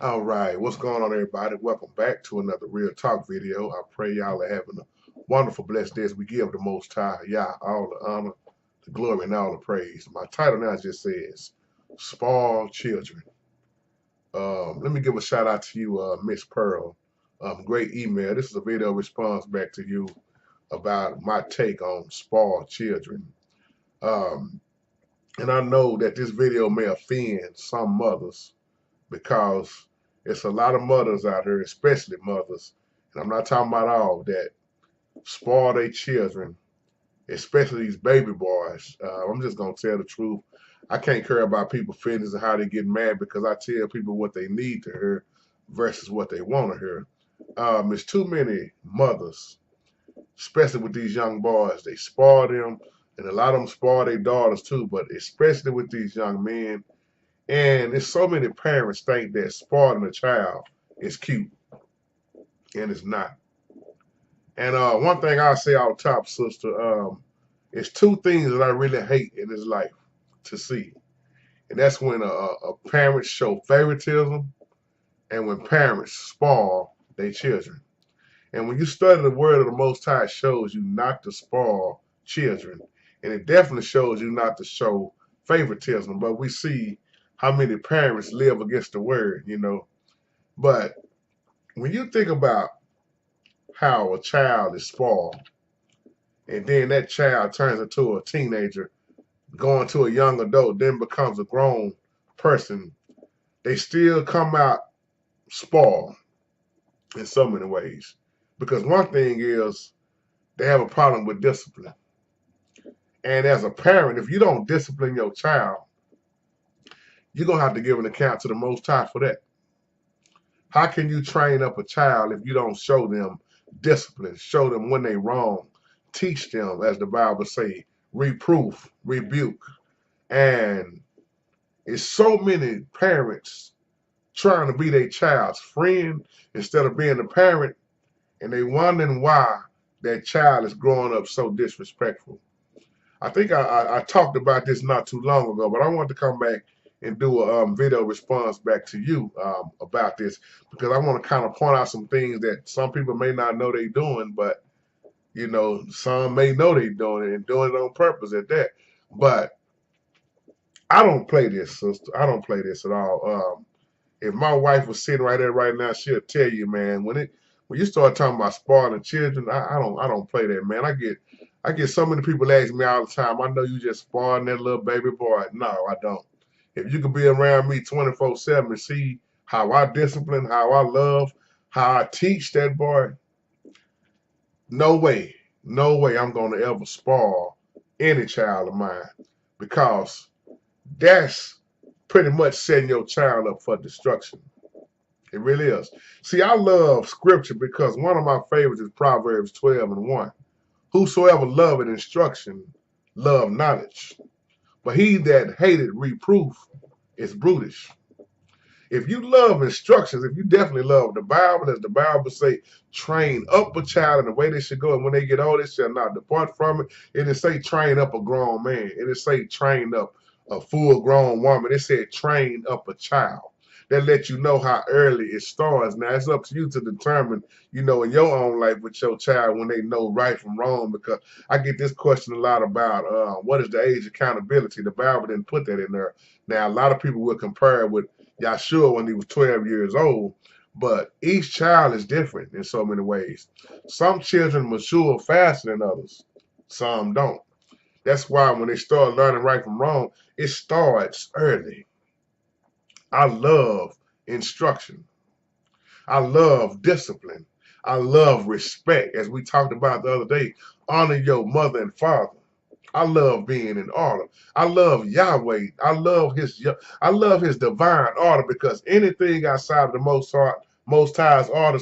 All right, what's going on, everybody? Welcome back to another Real Talk video. I pray y'all are having a wonderful, blessed day as we give the Most High, Yah, all the honor, the glory, and all the praise. My title now just says, Spoiled Children. Let me give a shout out to you, Miss Pearl. Great email. This is a video response back to you about my take on spoiled children. Um, and I know that this video may offend some mothers because it's a lot of mothers out here, especially mothers, and I'm not talking about all that spoil their children, especially these baby boys. I'm just gonna tell the truth. I can't care about people's feelings and how they get mad because I tell people what they need to hear versus what they want to hear. It's too many mothers, especially with these young boys. They spoil them, and a lot of them spoil their daughters too. But especially with these young men, and it's so many parents think that spoiling a child is cute, and it's not. And one thing I'll say out top, sister, it's two things that I really hate in this life to see. And that's when a parent show favoritism and when parents spoil their children. And when you study the word of the Most High, it shows you not to spoil children. And it definitely shows you not to show favoritism. But we see how many parents live against the word. But when you think about how a child is spoiled, and then that child turns into a teenager, going to a young adult, then becomes a grown person, they still come out spoiled in so many ways. Because one thing is they have a problem with discipline. And as a parent, if you don't discipline your child, you're going to have to give an account to the Most High for that. How can you train up a child if you don't show them discipline, show them when they wrong, teach them, as the Bible say, reproof, rebuke? And it's so many parents trying to be their child's friend instead of being a parent, and they wondering why that child is growing up so disrespectful. I think I talked about this not too long ago, but I want to come back and do a video response back to you about this because I want to kind of point out some things that some people may not know they're doing, but some may know they're doing it and doing it on purpose at that. But I don't play this, sister. I don't play this at all. If my wife was sitting right there right now, she'll tell you, man, when you start talking about spoiling children, I don't play that, man. I get so many people ask me all the time, I know you just spoiling that little baby boy. No, I don't. If you could be around me 24/7 and see how I discipline, how I love, how I teach that boy, no way, no way I'm gonna ever spoil any child of mine because that's pretty much setting your child up for destruction. It really is. See, I love scripture because one of my favorites is Proverbs 12:1. Whosoever loveth instruction, love knowledge. But he that hated reproof is brutish. If you love instructions, if you definitely love the Bible, as the Bible say, train up a child in the way they should go, and when they get old, they shall not depart from it. It is say train up a grown man. It is say train up a full-grown woman. It said train up a child. That lets you know how early it starts. Now it's up to you to determine, in your own life with your child when they know right from wrong. Because I get this question a lot about what is the age accountability. The Bible didn't put that in there. Now a lot of people will compare it with Yahshua when he was 12 years old, but each child is different in so many ways. Some children mature faster than others, some don't. That's why when they start learning right from wrong, it starts early. I love instruction. I love discipline. I love respect, as we talked about the other day. Honor your mother and father. I love being in order. I love Yahweh. I love his divine order because anything outside of the most high's order,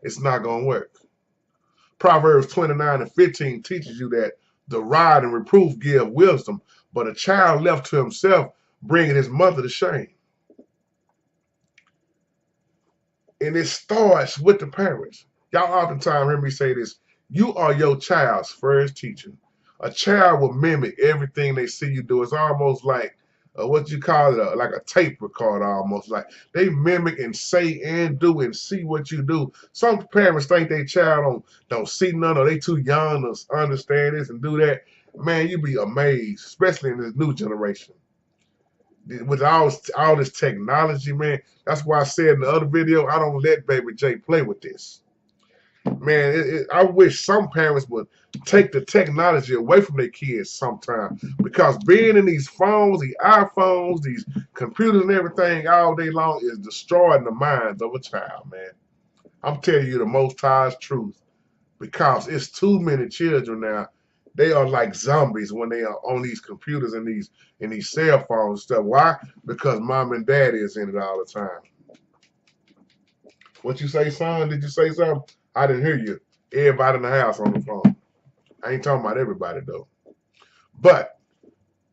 it's not gonna work. Proverbs 29:15 teaches you that the rod and reproof give wisdom, but a child left to himself bringing his mother to shame. And it starts with the parents. Y'all oftentimes hear me say this. You are your child's first teacher. A child will mimic everything they see you do. It's almost like what you call it, like a tape recorder almost. Like they mimic and say and do and see what you do. Some parents think their child don't see none, or they too young to understand this and do that. Man, you be amazed, especially in this new generation. With all this technology, man. That's why I said in the other video, I don't let Baby J play with this. Man, I wish some parents would take the technology away from their kids sometimes, because being in these phones, these iPhones, these computers and everything all day long is destroying the minds of a child, man. I'm telling you the most highest truth, because it's too many children now. They are like zombies when they are on these computers and these cell phones and stuff. Why? Because mom and dad is in it all the time. What you say, son? Did you say something? I didn't hear you. Everybody in the house on the phone. I ain't talking about everybody though. But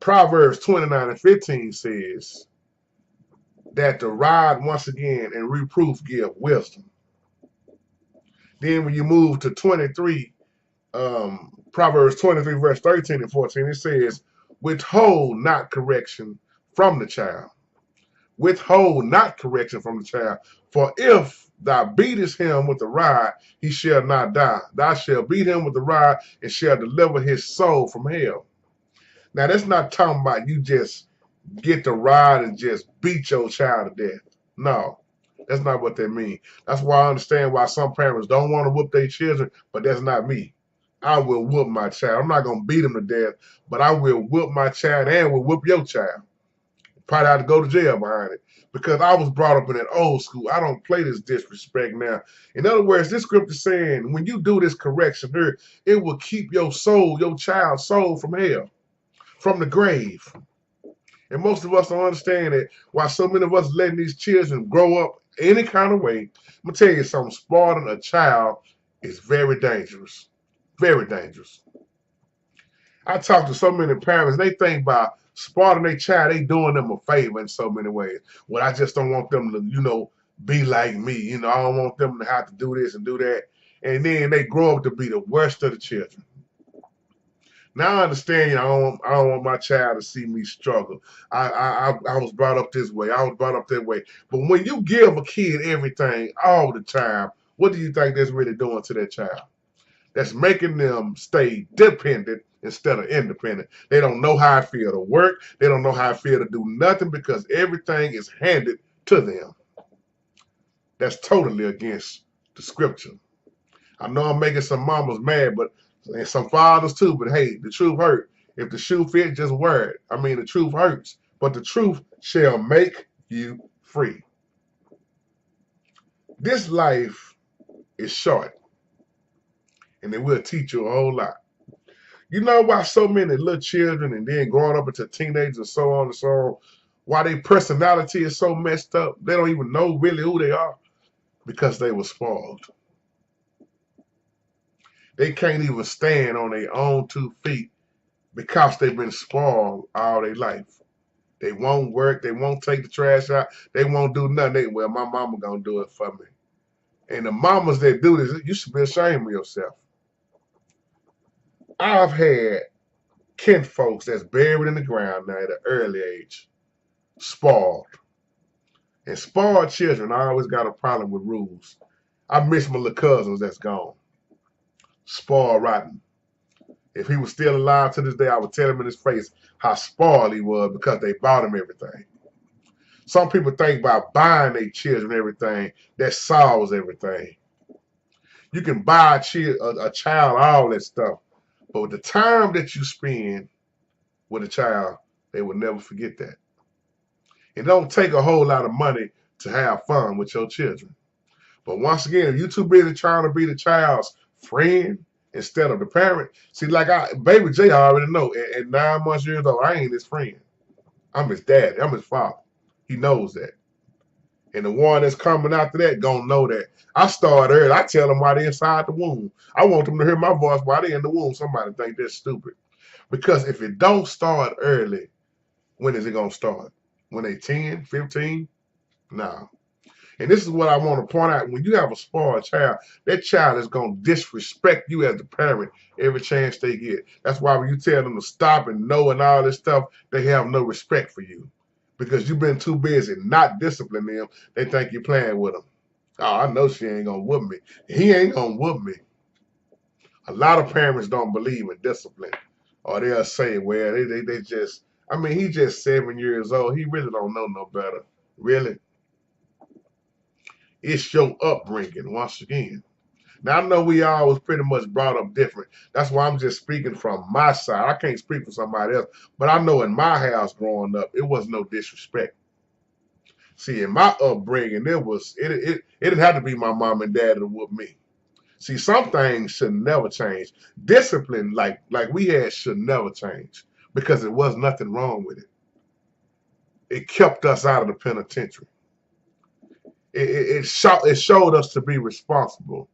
Proverbs 29:15 says that the rod once again and reproof give wisdom. Then when you move to 23, Proverbs 23 verse 13 and 14, it says, withhold not correction from the child. Withhold not correction from the child. For if thou beatest him with the rod, he shall not die. Thou shalt beat him with the rod and shall deliver his soul from hell. Now, that's not talking about you just get the rod and just beat your child to death. No, that's not what that means. That's why I understand why some parents don't want to whoop their children, but that's not me. I will whoop my child. I'm not going to beat him to death, but I will whoop my child and will whoop your child. Probably have to go to jail behind it, because I was brought up in that old school. I don't play this disrespect now. In other words, this scripture saying when you do this correction here, it will keep your soul, your child's soul from hell, from the grave. And most of us don't understand it. Why so many of us letting these children grow up any kind of way. I'm gonna tell you something. Spoiling a child is very dangerous. Very dangerous. I talk to so many parents, they think by spoiling their child, they doing them a favor in so many ways. Well, I just don't want them to, be like me. I don't want them to have to do this and do that. And then they grow up to be the worst of the children. Now I understand, I don't want my child to see me struggle. I was brought up this way. I was brought up that way. But when you give a kid everything all the time, what do you think that's really doing to that child? That's making them stay dependent instead of independent. They don't know how it feels to work. They don't know how it feels to do nothing, because everything is handed to them. That's totally against the scripture. I know I'm making some mamas mad, and some fathers too, but hey, the truth hurts. If the shoe fits, just wear it. The truth hurts, but the truth shall make you free. This life is short, and it will teach you a whole lot. You know why so many little children and then growing up into teenagers and so on and so on, why their personality is so messed up? They don't even know really who they are, because they were spoiled. They can't even stand on their own 2 feet because they've been spoiled all their life. They won't work. They won't take the trash out. They won't do nothing. Well, my mama gonna do it for me. And the mamas that do this, you should be ashamed of yourself. I've had kinfolks that's buried in the ground now at an early age, spoiled. And spoiled children, I always got a problem with rules. I miss my little cousins that's gone. Spoiled rotten. If he was still alive to this day, I would tell him in his face how spoiled he was, because they bought him everything. Some people think by buying their children everything, that solves everything. You can buy a child all that stuff, but with the time that you spend with a child, they will never forget that. It don't take a whole lot of money to have fun with your children. But once again, if you're too busy trying to be the child's friend instead of the parent, see, like Baby J already know, at 9 months years old, I ain't his friend. I'm his daddy. I'm his father. He knows that. And the one that's coming after that gonna know that. I start early. I tell them why they inside the womb. I want them to hear my voice while they in the womb. Somebody think they're stupid. Because if it don't start early, when is it gonna start? When they 10, 15? No. And this is what I want to point out. When you have a spoiled child, that child is going to disrespect you as the parent every chance they get. That's why when you tell them to stop and no and all this stuff, they have no respect for you. Because you've been too busy not disciplining them, they think you're playing with them. Oh, I know she ain't going to whoop me. He ain't going to whoop me. A lot of parents don't believe in discipline. Or they'll say, well, they just, I mean, he's just 7 years old. He really don't know no better. Really? It's your upbringing, once again. Now, I know we all was pretty much brought up different. That's why I'm just speaking from my side. I can't speak for somebody else. But I know in my house growing up, it was no disrespect. See, in my upbringing, it didn't have to be my mom and dad to whoop me. See, some things should never change. Discipline, like we had, should never change because there was nothing wrong with it. It kept us out of the penitentiary. It showed us to be responsible.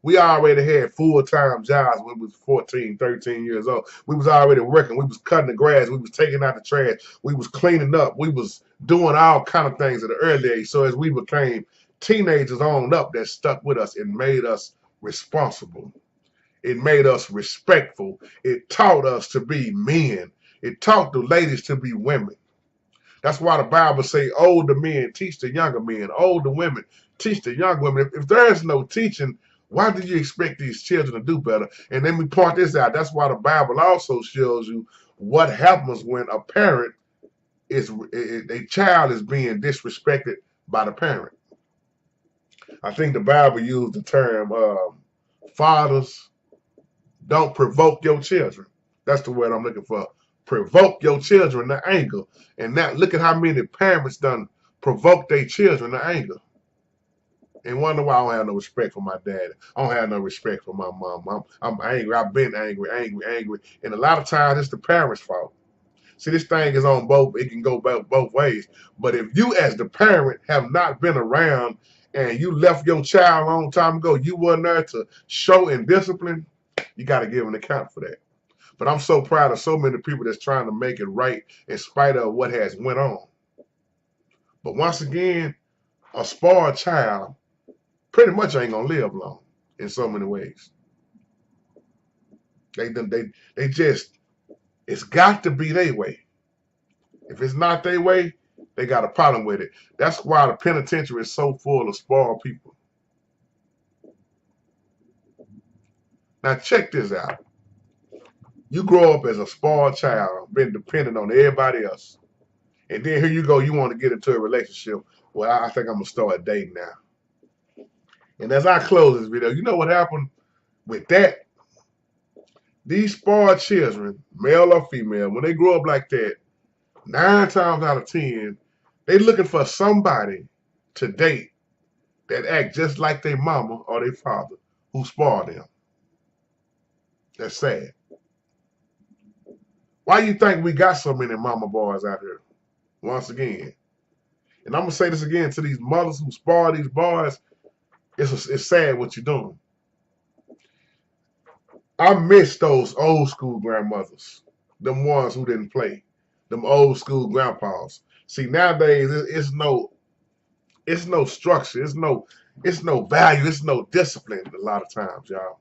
We already had full-time jobs when we was 14, 13 years old. We was already working. We was cutting the grass. We was taking out the trash. We was cleaning up. We was doing all kind of things at an early age. So as we became teenagers on up, that stuck with us and made us responsible. It made us respectful. It taught us to be men. It taught the ladies to be women. That's why the Bible say older men teach the younger men, older women teach the young women. If there is no teaching, why do you expect these children to do better? And let me point this out. That's why the Bible also shows you what happens when a parent a child is being disrespected by the parent. I think the Bible used the term fathers, don't provoke your children. That's the word I'm looking for. Provoke your children to anger. And now look at how many parents done provoke their children to anger. And wonder why I don't have no respect for my dad. I don't have no respect for my mom. I'm angry. I've been angry. And a lot of times it's the parents' fault. See, this thing is on both. It can go both ways. But if you as the parent have not been around and you left your child a long time ago, you weren't there to show and discipline, you got to give an account for that. But I'm so proud of so many people that's trying to make it right in spite of what has went on. But once again, a spoiled child pretty much ain't gonna live long in so many ways. They just, it's got to be their way. If it's not their way, they got a problem with it. That's why the penitentiary is so full of spoiled people. Now check this out. You grow up as a spoiled child, been dependent on everybody else. And then here you go, you want to get into a relationship. Well, I think I'm going to start dating now. And as I close this video, you know what happened with that? These spoiled children, male or female, when they grow up like that, 9 times out of 10, they looking for somebody to date that act just like their mama or their father who spoiled them. That's sad. Why you think we got so many mama boys out here? Once again. And I'm going to say this again to these mothers who spoil these boys. It's sad what you're doing. I miss those old school grandmothers. Them ones who didn't play. Them old school grandpas. See, nowadays, it's no structure. It's no value. It's no discipline a lot of times, y'all.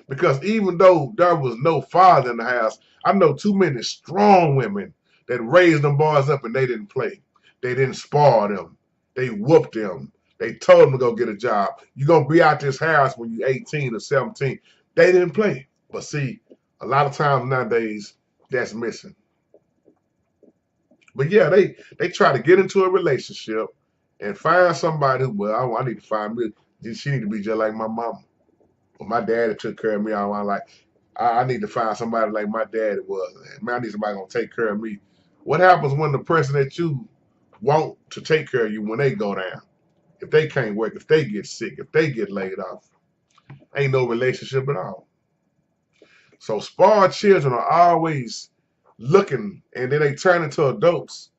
Because even though there was no father in the house, I know too many strong women that raised them boys up and they didn't play. They didn't spar them. They whooped them. They told them to go get a job. You're going to be out this house when you're 18 or 17. They didn't play. But see, a lot of times nowadays, that's missing. But yeah, they try to get into a relationship and find somebody who, well, I need to find me. She need to be just like my mama. Well, my daddy took care of me all my life. I need to find somebody like my daddy was. Man, I need somebody gonna take care of me. What happens when the person that you want to take care of you, when they go down? If they can't work, if they get sick, if they get laid off, ain't no relationship at all. So spoiled children are always looking, and then they turn into adults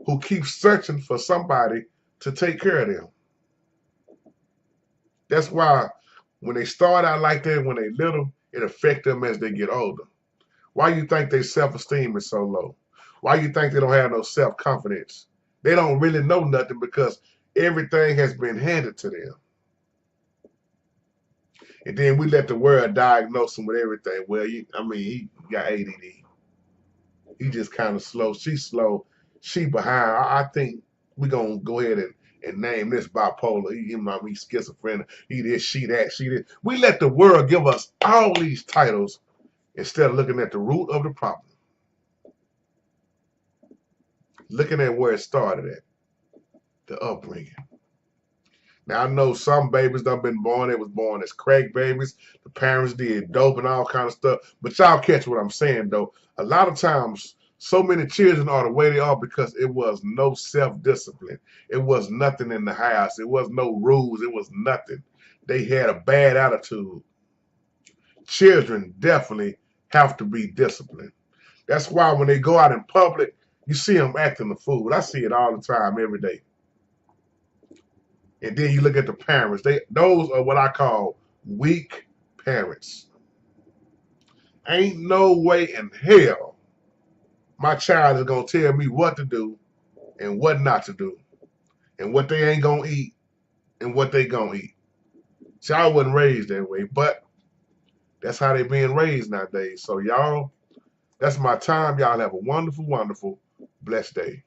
who keep searching for somebody to take care of them. That's why when they start out like that, when they little, it affects them as they get older. Why you think their self-esteem is so low? Why you think they don't have no self-confidence? They don't really know nothing because Everything has been handed to them. And then we let the world diagnose him with everything. Well, he got ADD. He just kind of slow. She's slow. She behind. I think we're going to go ahead and name this bipolar. He's schizophrenic. He this, she that, she this. We let the world give us all these titles instead of looking at the root of the problem. Looking at where it started at, the upbringing. Now, I know some babies done been born. They was born as crack babies. The parents did dope and all kind of stuff. But y'all catch what I'm saying, though. A lot of times, so many children are the way they are because it was no self-discipline. It was nothing in the house. It was no rules. It was nothing. They had a bad attitude. Children definitely have to be disciplined. That's why when they go out in public, you see them acting a fool. I see it all the time, every day. And then you look at the parents. Those are what I call weak parents. Ain't no way in hell my child is gonna tell me what to do and what not to do, and what they ain't gonna eat and what they gonna eat. See, I wasn't raised that way, but that's how they being raised nowadays. So y'all, that's my time. Y'all have a wonderful, wonderful, blessed day.